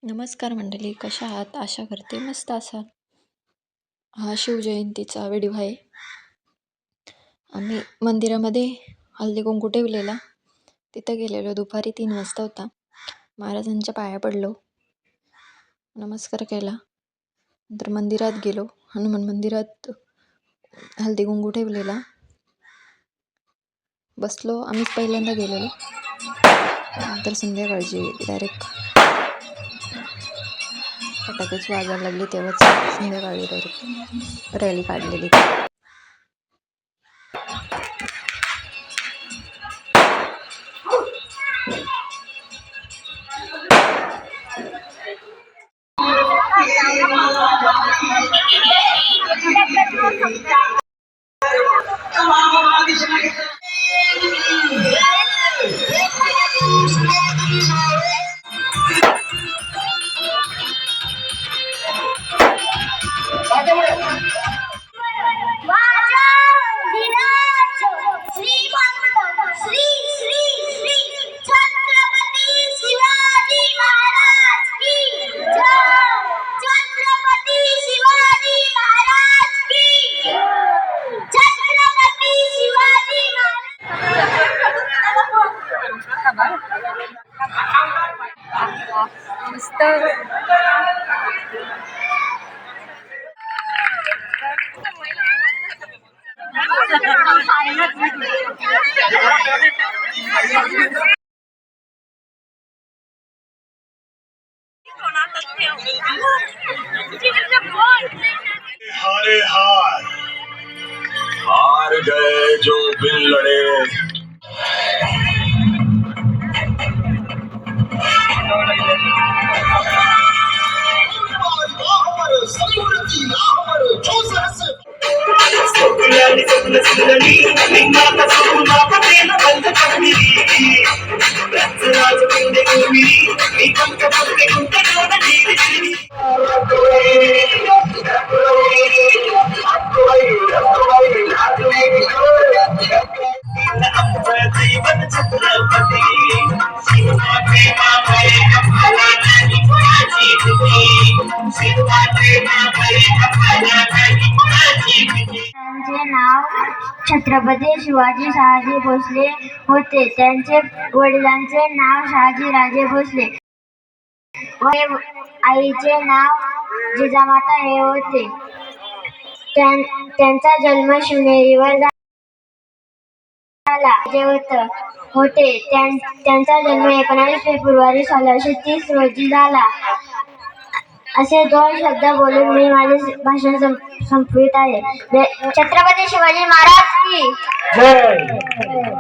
नमस्कार मंडळी, कशा आहात? आशा करते मस्त असाल. हा शिवजयंतीचा व्हिडिओ आहे. आम्ही मंदिरामध्ये हळदी कुंकू ठेवलेला. तिथं गेलेलो, दुपारी 3 वाजता होता. महाराजांच्या पाया पडलो, नमस्कार केला. नंतर मंदिरात गेलो. हनुमान मंदिरात हळदी कुंकू ठेवलेला. बसलो, आम्हीच पहिल्यांदा गेलेलो. नंतर संध्याकाळची डायरेक्ट फटाकेच वाजायला लागले, तेव्हाच संध्याकाळी डायरेक्ट रॅली काढलेली. मस्त हारे हार गए जो बिन लड़े। त्यांचे नाव छत्रपती शिवाजी शहाजी भोसले होते. त्यांचे वडिलांचे नाव शहाजी राजे भोसले व आईचे नाव जिजामाता हे होते. त्यांचा जन्म शिवनेरीवर झाला होते. त्यांचा जन्म 19 फेब्रुवारी 1630 रोजी झाला. असे 2 शब्द बोलून मी माझे भाषण संपवित आहे. छत्रपती शिवाजी महाराज की जय.